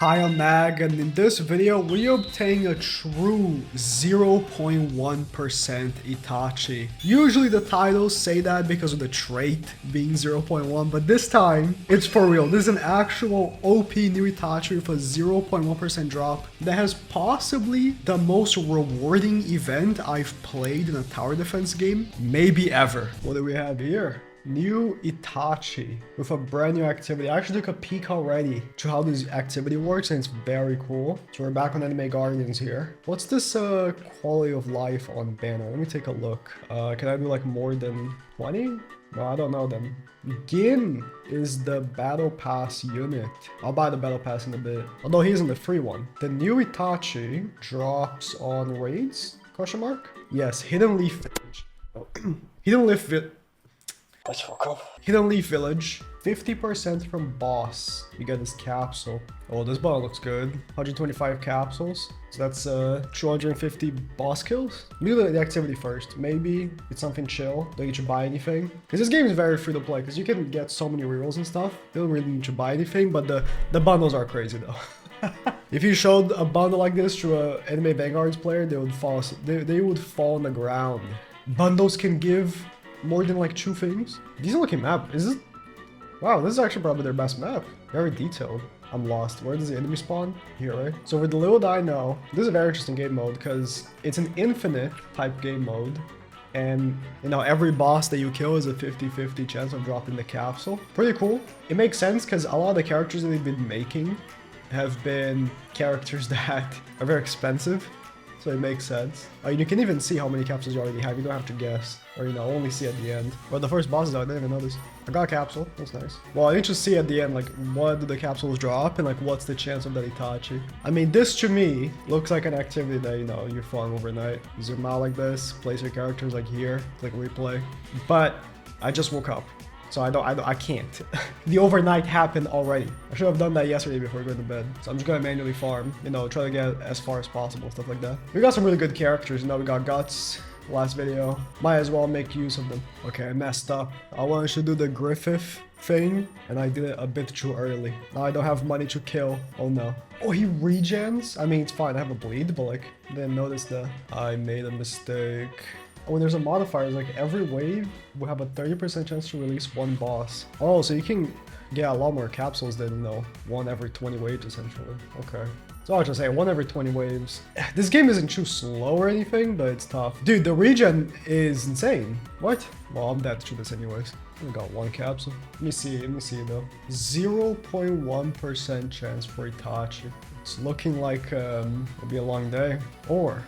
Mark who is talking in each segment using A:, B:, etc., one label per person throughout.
A: Hi, I'm Nag, and in this video, we're obtaining a true 0.1% Itachi. Usually the titles say that because of the trait being 0.1, but this time, it's for real. This is an actual OP new Itachi with a 0.1% drop that has possibly the most rewarding event I've played in a tower defense game, maybe ever. What do we have here? New Itachi with a brand new activity. I actually took a peek already to how this activity works, and it's very cool. So we're back on Anime Guardians here. What's this quality of life on banner? Let me take a look. Can I do like more than 20? No, I don't know then. Gin is the battle pass unit. I'll buy the battle pass in a bit, although he isn't the free one. The new Itachi drops on raids? Question mark? Yes, Hidden Leaf Village. Oh. Hidden Leaf Village, 50% from boss. You get this capsule. Oh, this bottle looks good. 125 capsules. So that's 250 boss kills. Do the activity first. Maybe it's something chill. Don't need to buy anything. Because this game is very free to play. Because you can get so many rerolls and stuff. You don't really need to buy anything. But the bundles are crazy though. If you showed a bundle like this to an Anime Vanguards player, they would fall on the ground. Bundles can give more than like 2 things. Decent looking map. Is this? Wow, this is actually probably their best map. Very detailed. I'm lost. Where does the enemy spawn? Here, right? So with the little that I know, this is a very interesting game mode because it's an infinite type game mode. And, you know, every boss that you kill is a 50-50 chance of dropping the capsule. Pretty cool. It makes sense because a lot of the characters that they've been making have been characters that are very expensive. So it makes sense. You can even see how many capsules you already have. You don't have to guess. Or, you know, only see at the end. But the first boss is out. I didn't even notice. I got a capsule. That's nice. Well, I need to see at the end, like, what do the capsules drop? And, like, what's the chance of that Itachi? I mean, this, to me, looks like an activity that, you know, you farm overnight. Zoom out like this. Place your characters, like, here. Click replay. But I just woke up. So I can't. The overnight happened already. I should have done that yesterday before going to bed. So I'm just gonna manually farm, you know, try to get as far as possible, stuff like that. We got some really good characters, you know, we got Guts last video. Might as well make use of them. Okay, I messed up. I wanted to do the Griffith thing, and I did it a bit too early. Now I don't have money to kill. Oh no. Oh, he regens? I mean, it's fine, I have a bleed, but like, didn't notice that. I made a mistake. Oh, there's a modifier, it's like every wave will have a 30% chance to release 1 boss. Oh, so you can get a lot more capsules than, you know, 1 every 20 waves essentially. Okay. So I was just saying, 1 every 20 waves. This game isn't too slow or anything, but it's tough. Dude, the regen is insane. What? Well, I'm dead to this anyways. I got 1 capsule. Let me see though. 0.1% chance for Itachi. It's looking like it'll be a long day. Or,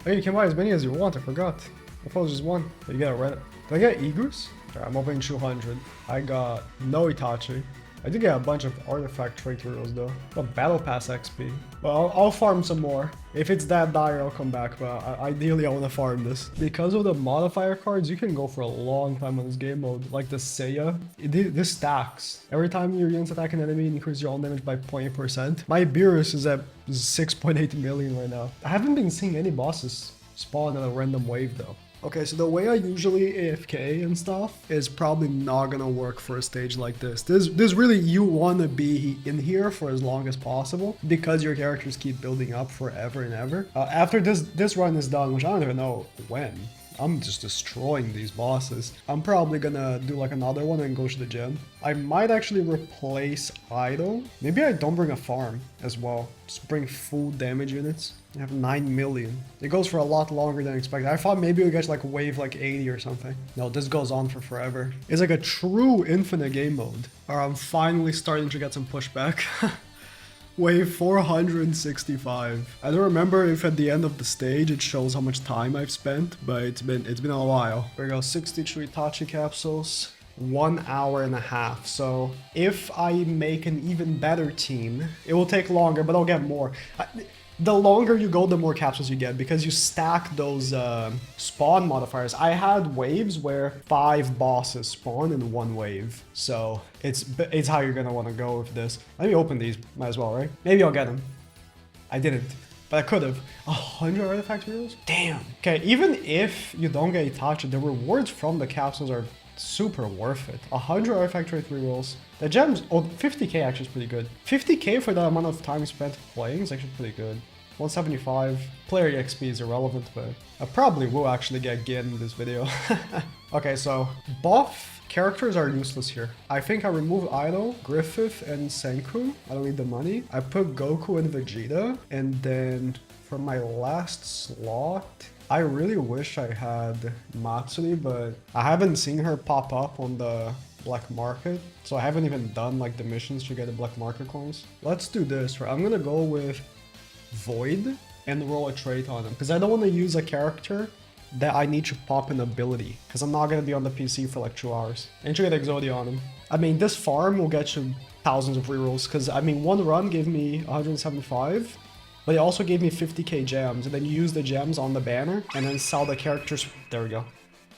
A: hey, you can buy as many as you want, I forgot. I thought it was just 1. You gotta rent it. Did I get Egus? Alright, I'm opening 200. I got no Itachi. I did get a bunch of artifact trait heroes though. Got battle pass XP. Well, I'll farm some more. If it's that dire, I'll come back, but ideally I want to farm this. Because of the modifier cards, you can go for a long time on this game mode. Like the Seiya, this stacks. Every time your units attack an enemy, increase your own damage by 0.8%. My Beerus is at 6.8 million right now. I haven't been seeing any bosses spawn in a random wave though. Okay, so the way I usually AFK and stuff is probably not gonna work for a stage like this. This really, you wanna be in here for as long as possible because your characters keep building up forever and ever. After this run is done, which I don't even know when, I'm just destroying these bosses. I'm probably gonna do like another one and go to the gym. I might actually replace Idol. Maybe I don't bring a farm as well. Just bring full damage units. I have 9 million. It goes for a lot longer than expected. I thought maybe we get like wave like 80 or something. No, this goes on for forever. It's like a true infinite game mode. Alright, I'm finally starting to get some pushback. Wave 465. I don't remember if at the end of the stage it shows how much time I've spent, but it's been a while. There we go, 62 Itachi capsules. 1 hour and a half. So if I make an even better team, it will take longer, but I'll get more. The longer you go, the more capsules you get because you stack those spawn modifiers. I had waves where 5 bosses spawn in 1 wave. So it's how you're gonna want to go with this. Let me open these, might as well, right? Maybe I'll get them. I didn't, but I could have. 100 artifact heroes? Damn. Okay, even if you don't get Itachi, the rewards from the capsules are super worth it. 100 artifact rate rerolls. The gems, oh, 50k actually is pretty good. 50k for the amount of time spent playing is actually pretty good. 175. Player EXP is irrelevant, but I probably will actually get Gin in this video. Okay, so buff characters are useless here. I think I remove Idol, Griffith, and Senku. I don't need the money. I put Goku and Vegeta, and then for my last slot, I really wish I had Matsuri, but I haven't seen her pop up on the black market, so I haven't even done like the missions to get the black market coins. Let's do this, right? I'm gonna go with Void and roll a trait on him, because I don't want to use a character that I need to pop an ability, because I'm not gonna be on the PC for like 2 hours. And to get Exodia on him. I mean, this farm will get you thousands of rerolls, because I mean, one run gave me 175. But it also gave me 50k gems, and then you use the gems on the banner, and then sell the characters. There we go.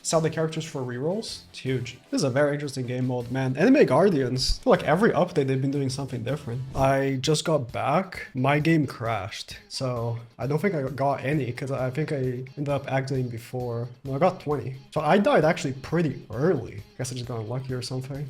A: Sell the characters for rerolls. It's huge. This is a very interesting game mode, man. Anime Guardians, I feel like every update they've been doing something different. I just got back. My game crashed, so I don't think I got any, because I think I ended up exiting before. No, I got 20. So I died actually pretty early. Guess I just got unlucky or something.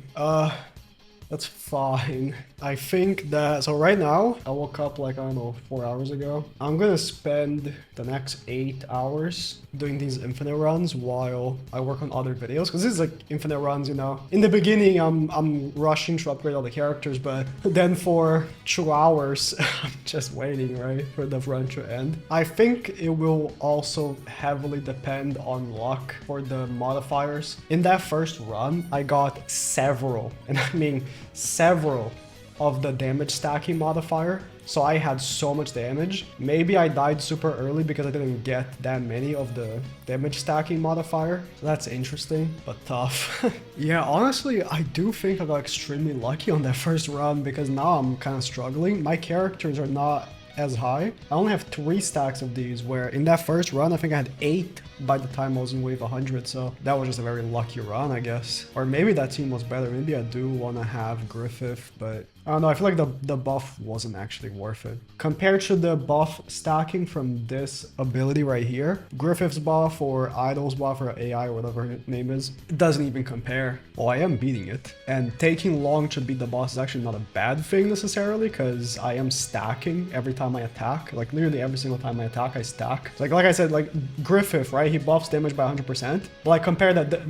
A: That's fine. I think that, so right now, I woke up like, I don't know, 4 hours ago. I'm gonna spend the next 8 hours doing these infinite runs while I work on other videos, because this is like infinite runs, you know. In the beginning, I'm rushing to upgrade all the characters, but then for 2 hours, I'm just waiting, right, for the run to end. I think it will also heavily depend on luck for the modifiers. In that first run, I got several, and I mean several, of the damage stacking modifier. So I had so much damage. Maybe I died super early because I didn't get that many of the damage stacking modifier. So that's interesting, but tough. Yeah, honestly, I do think I got extremely lucky on that first run, because now I'm kind of struggling. My characters are not as high. I only have 3 stacks of these, where in that first run, I think I had 8 by the time I was in wave 100. So that was just a very lucky run, I guess. Or maybe that team was better. Maybe I do want to have Griffith, but I don't know. I feel like the buff wasn't actually worth it. Compared to the buff stacking from this ability right here, Griffith's buff or Idol's buff or AI or whatever his name is, it doesn't even compare. Well, I am beating it. And taking long to beat the boss is actually not a bad thing necessarily, because I am stacking every time I attack. Like literally every single time I attack, I stack. Like I said, like Griffith, right? He buffs damage by 100%. But like compare that,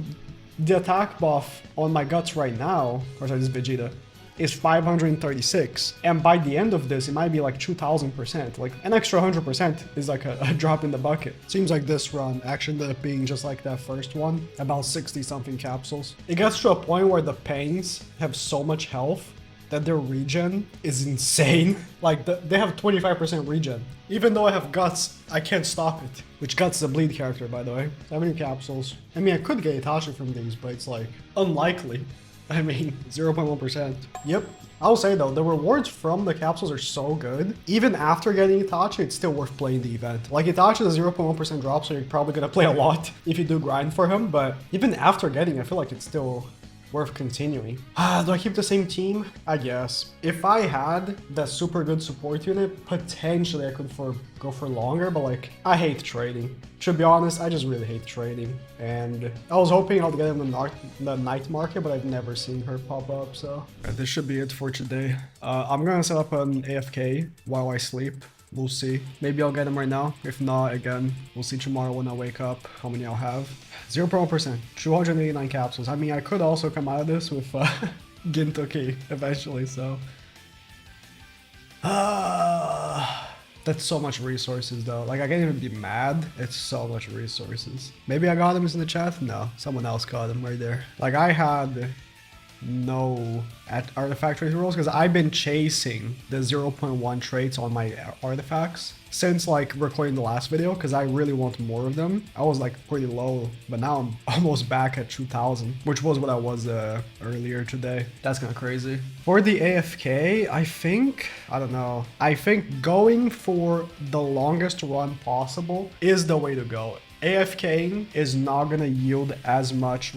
A: the attack buff on my guts right now, or sorry, this is Vegeta, is 536, and by the end of this it might be like 2000%. Like an extra 100% is like a drop in the bucket. Seems like this run actually ended up being just like that first one, about 60 something capsules. It gets to a point where the Pains have so much health that their regen is insane. Like they have 25% regen. Even though I have Guts, I can't stop it. Which Guts is a bleed character, by the way. 70 capsules. I mean, I could get Itachi from these, but it's like unlikely. I mean, 0.1%. Yep. I'll say though, the rewards from the capsules are so good. Even after getting Itachi, it's still worth playing the event. Like Itachi is a 0.1% drop, so you're probably gonna play a lot if you do grind for him. But even after getting, I feel like it's still worth continuing. Do I keep the same team? I guess. If I had that super good support unit, potentially I could go for longer, but like, I hate trading. To be honest, I just really hate trading. And I was hoping I'll get in the night market, but I've never seen her pop up, so. This should be it for today. I'm gonna set up an AFK while I sleep. We'll see. Maybe I'll get him right now. If not, again, we'll see tomorrow when I wake up how many I'll have. 0.1%, 289 capsules. I mean, I could also come out of this with Gintoki eventually, so. That's so much resources though. Like I can't even be mad. It's so much resources. Maybe I got him in the chat? No, someone else got him right there. Like I had no artifact trade rolls because I've been chasing the 0.1 traits on my artifacts since like recording the last video because I really want more of them. I was like pretty low, but now I'm almost back at 2000, which was what I was earlier today. That's kind of crazy. For the AFK, I don't know. I think going for the longest run possible is the way to go. AFKing is not gonna yield as much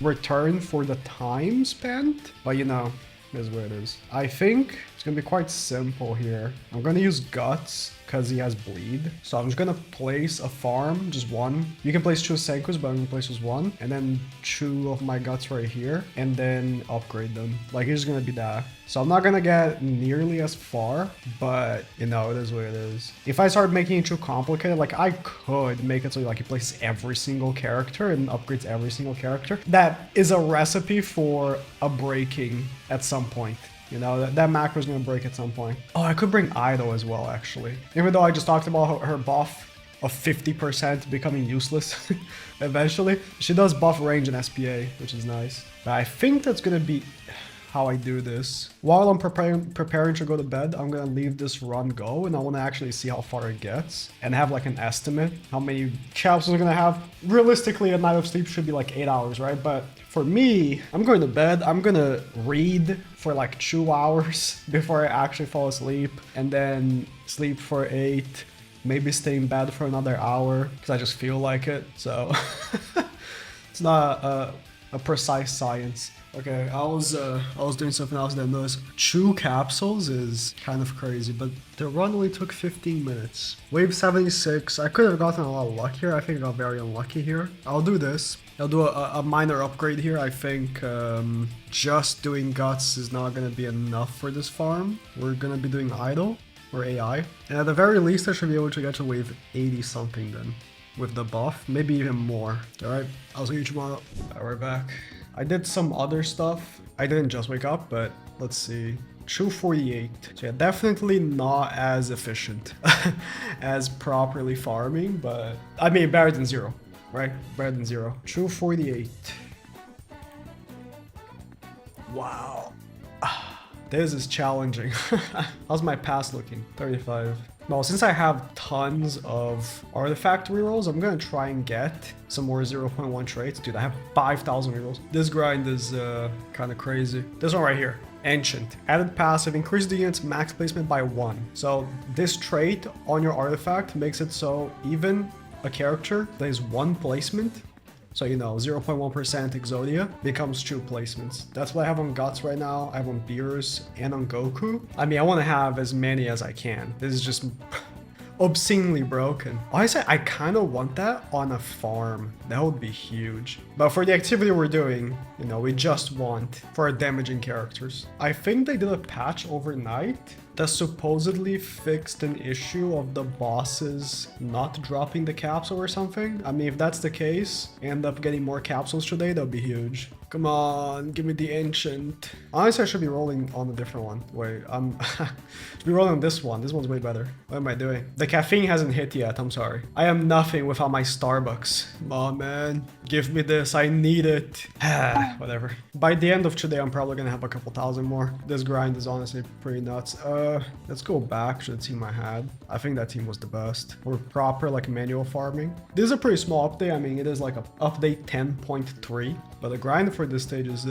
A: return for the time spent, but you know, is where it is. I think It's gonna be quite simple here. I'm gonna use Guts because he has Bleed. So I'm just gonna place a farm, just one. You can place 2 Senkus, but I'm gonna place just one. And then 2 of my Guts right here. And then upgrade them. Like, it's just gonna be that. So I'm not gonna get nearly as far, but you know, it is what it is. If I start making it too complicated, like I could make it so like he places every single character and upgrades every single character. That is a recipe for a breaking at some point. You know, that macro is going to break at some point. Oh, I could bring Ido as well, actually. Even though I just talked about her buff of 50% becoming useless eventually. She does buff range and SPA, which is nice. But I think that's going to be how I do this. While I'm preparing to go to bed, I'm going to leave this run go, and I want to actually see how far it gets and have like an estimate how many capsules I'm going to have. Realistically, a night of sleep should be like 8 hours, right? But for me, I'm going to bed. I'm going to read for like 2 hours before I actually fall asleep, and then sleep for 8, maybe stay in bed for another hour because I just feel like it. So it's not a precise science. Okay, I was doing something else than this. 2 capsules is kind of crazy, but the run only took 15 minutes. Wave 76, I could have gotten a lot luckier. I think I got very unlucky here. I'll do this. I'll do a minor upgrade here. I think just doing Guts is not going to be enough for this farm. We're going to be doing Idle or AI. And at the very least, I should be able to get to wave 80 something then with the buff. Maybe even more. Alright, I'll see you tomorrow. Alright, we're back. I did some other stuff. I didn't just wake up, but let's see. 248. So yeah, definitely not as efficient as properly farming, but I mean better than 0, right? Better than 0. 248. Wow. This is challenging. How's my pass looking? 35. Well, since I have tons of artifact rerolls, I'm gonna try and get some more 0.1 traits. Dude, I have 5,000 rerolls. This grind is kind of crazy. This one right here. Ancient. Added passive, increase the unit's max placement by 1. So this trait on your artifact makes it so even a character that is 1 placement, so you know, 0.1% Exodia becomes 2 placements. That's what I have on Guts right now. I have on Beerus and on Goku. I mean, I want to have as many as I can. This is just obscenely broken. Honestly, I kind of want that on a farm. That would be huge. But for the activity we're doing, you know, we just want for our damaging characters. I think they did a patch overnight that supposedly fixed an issue of the bosses not dropping the capsule or something. I mean, if that's the case, end up getting more capsules today, that would be huge. Come on, give me the ancient. Honestly, I should be rolling on a different one. Wait, should be rolling on this one. This one's way better. What am I doing? The caffeine hasn't hit yet, I'm sorry. I am nothing without my Starbucks. Come on, man. Give me this, I need it. Whatever. By the end of today, I'm probably gonna have a couple thousand more. This grind is honestly pretty nuts. Let's go back to the team I had. I think that team was the best. We're proper like manual farming. This is a pretty small update. I mean, it is like a update 10.3, but the grind for this stage is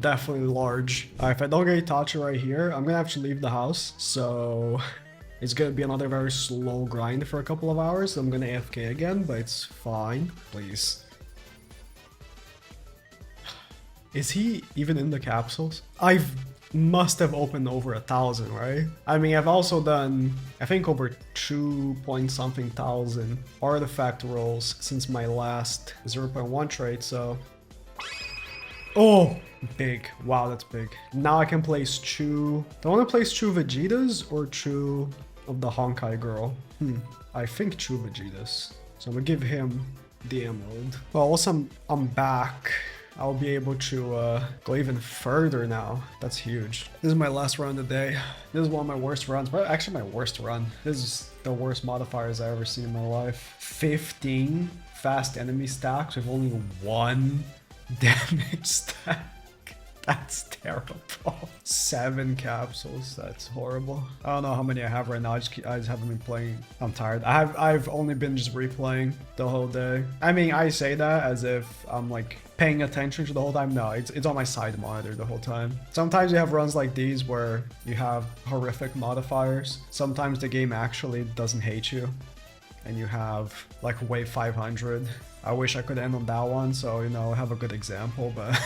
A: definitely large. If I don't get Itachi right here, I'm gonna have to leave the house. So it's gonna be another very slow grind for a couple of hours. I'm gonna AFK again, but it's fine. Please. Is he even in the capsules? Must have opened over 1,000, right? I mean, I've also done, I think, over 2 point something thousand artifact rolls since my last 0.1 trade, so... Oh, big. Wow, that's big. Now I can place 2... Do I want to place 2 Vegetas or 2 of the Honkai girl? I think 2 Vegetas. So I'm gonna give him the emerald. Well, also I'm back. I'll be able to go even further now. That's huge. This is my last run of the day. This is one of my worst runs, but actually my worst run. This is the worst modifiers I've ever seen in my life. 15 fast enemy stacks with only 1 damage stack. That's terrible. 7 capsules. That's horrible. I don't know how many I have right now. I just haven't been playing. I'm tired. I've only been just replaying the whole day. I mean, I say that as if I'm like paying attention to the whole time. No, it's on my side monitor the whole time. Sometimes you have runs like these where you have horrific modifiers. Sometimes the game actually doesn't hate you and you have like wave 500. I wish I could end on that one, so you know, have a good example, but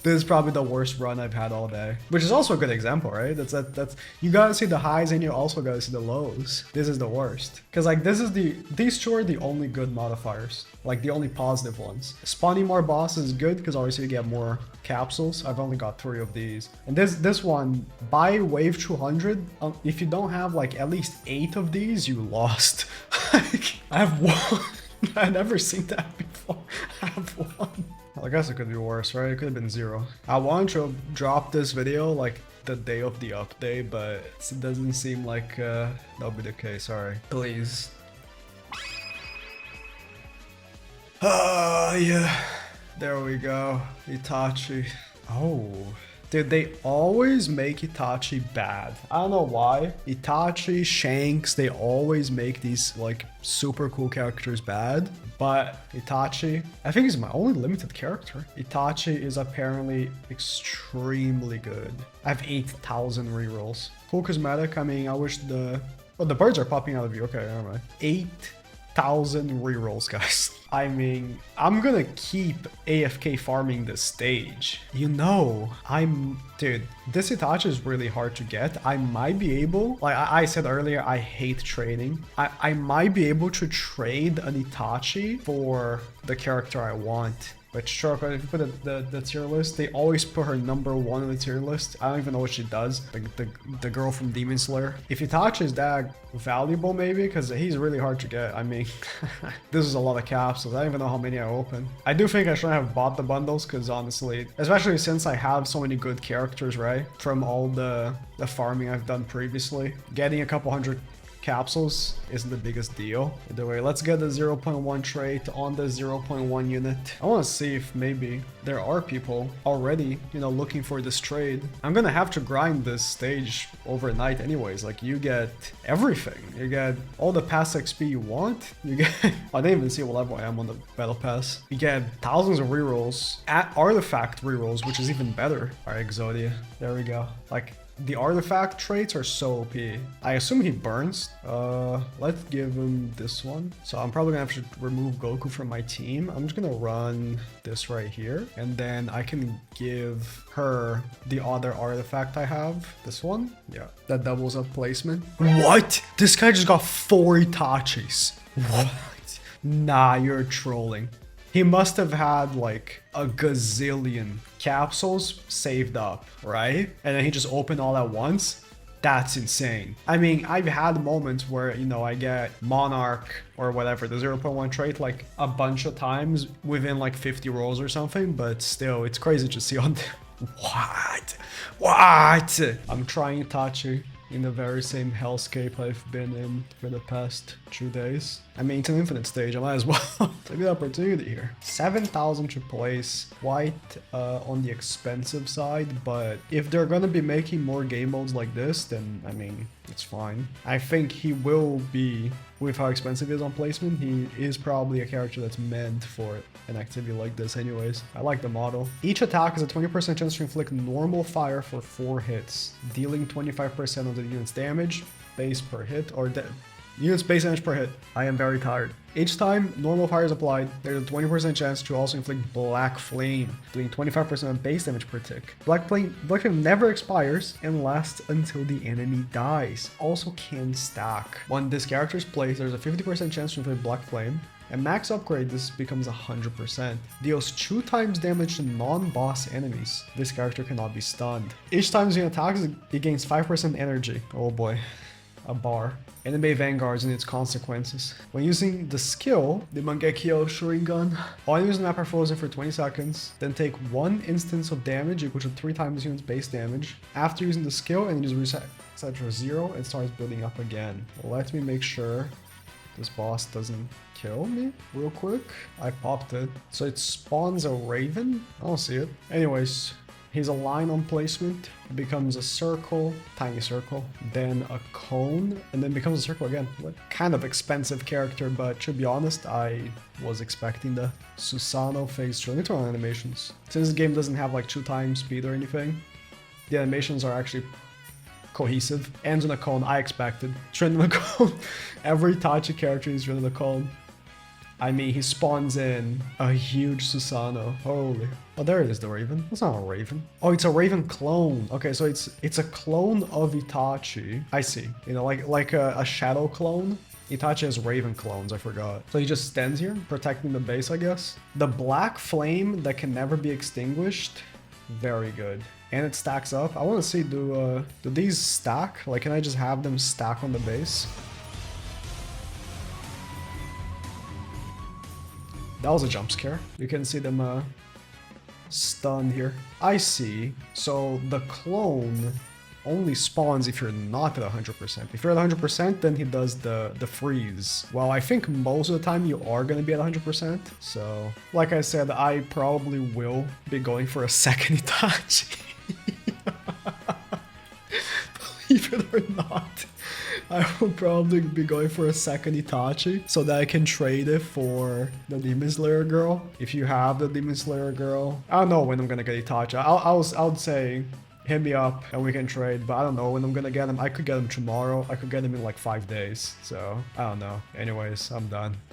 A: This is probably the worst run I've had all day, which is also a good example, right? That's you gotta see the highs and you also gotta see the lows. This is the worst, because like these two are the only good modifiers, like the only positive ones. Spawning more bosses is good because obviously you get more capsules. I've only got 3 of these, and this one by wave 200, if you don't have like at least 8 of these, you lost. Like, I have one. I've never seen that before. I have one. Well, I guess it could be worse, right? It could have been 0. I wanted to drop this video like the day of the update, but it doesn't seem like that'll be the case. Alright, please. Yeah. There we go. Itachi. Oh. Dude, they always make Itachi bad. I don't know why. Itachi, Shanks, they always make these like super cool characters bad. But Itachi, I think he's my only limited character. Itachi is apparently extremely good. I have 8,000 rerolls. Cool cosmetic. I mean, I wish the birds are popping out of you. Okay, never mind. 8,000 rerolls, guys. I mean, I'm gonna keep AFK farming this stage. You know, dude, this Itachi is really hard to get. I might be able, like I said earlier, I hate trading. I might be able to trade an Itachi for the character I want. But sure, if you put the tier list, they always put her #1 on the tier list. I don't even know what she does. The girl from Demon Slayer. If Itachi is that valuable, maybe, because he's really hard to get. I mean, this is a lot of capsules. I don't even know how many I open. I do think I shouldn't have bought the bundles, because honestly, especially since I have so many good characters, right? From all the farming I've done previously, getting a couple hundred capsules isn't the biggest deal. Either way, let's get the 0.1 trait on the 0.1 unit. I want to see if maybe there are people already, you know, looking for this trade. I'm gonna have to grind this stage overnight anyways. Like, you get everything. You get all the past XP you want. You get I didn't even see what level I am on the battle pass. You get thousands of rerolls, artifact rerolls, which is even better. Alright, Exodia, there we go. Like, the artifact traits are so OP. I assume he burns. Let's give him this one. So I'm probably gonna have to remove Goku from my team. I'm just gonna run this right here, and then I can give her the other artifact I have. This one, yeah, that doubles up placement. What? This guy just got 4 Itachis. What? Nah, you're trolling. He must have had like a gazillion capsules saved up, right? And then he just opened all at once. That's insane. I mean, I've had moments where, you know, I get Monarch or whatever, the 0.1 trait, like a bunch of times within like 50 rolls or something, but still, it's crazy to see on What? I'm trying Itachi in the very same hellscape I've been in for the past 2 days. I mean, it's an infinite stage, I might as well take the opportunity here. 7,000 to place, quite on the expensive side, but if they're gonna be making more game modes like this, then I mean, it's fine. I think he will be, with how expensive he is on placement, he is probably a character that's meant for an activity like this anyways. I like the model. Each attack is a 20% chance to inflict normal fire for 4 hits, dealing 25% of the unit's damage, base per hit, or unit's base damage per hit. I am very tired. Each time normal fire is applied, there's a 20% chance to also inflict Black Flame, doing 25% of base damage per tick. Black Flame never expires and lasts until the enemy dies. Also can stack. When this character is placed, there's a 50% chance to inflict Black Flame. And max upgrade, this becomes 100%. Deals 2 times damage to non-boss enemies. This character cannot be stunned. Each time he attacks, it gains 5% energy. Oh boy. A bar. Enemy vanguards and its consequences. When using the skill, the Mangekyo Sharingan, all enemies on the map are frozen for 20 seconds, then take 1 instance of damage equal to 3 times the unit's base damage. After using the skill, enemies reset to 0 and starts building up again. Let me make sure this boss doesn't kill me real quick. I popped it. So it spawns a raven? I don't see it. Anyways, he's a line on placement. It becomes a circle, tiny circle, then a cone, and then becomes a circle again. What kind of expensive character, but to be honest, I was expecting the Susanoo phase 2. Let me turn on animations. Since the game doesn't have like 2 times speed or anything, the animations are actually cohesive. Ends on a cone, I expected. Trend on a cone. Every Itachi character is trend on a cone. I mean, he spawns in a huge Susano. Holy. Oh, there it is, the Raven. That's not a Raven. Oh, it's a Raven clone. Okay, so it's a clone of Itachi. I see. You know, like a Shadow clone. Itachi has Raven clones, I forgot. So he just stands here, protecting the base, I guess. The black flame that can never be extinguished. Very good. And it stacks up. I want to see, do these stack? Like, can I just have them stack on the base? That was a jump scare. You can see them stunned here. I see. So the clone only spawns if you're not at 100%. If you're at 100%, then he does the freeze. Well, I think most of the time you are going to be at 100%. So, like I said, I probably will be going for a second Itachi. Believe it or not. I will probably be going for a second Itachi so that I can trade it for the Demon Slayer girl. If you have the Demon Slayer girl, I don't know when I'm gonna get Itachi. I would say hit me up and we can trade, but I don't know when I'm gonna get him. I could get him tomorrow. I could get him in like 5 days. So I don't know. Anyways, I'm done.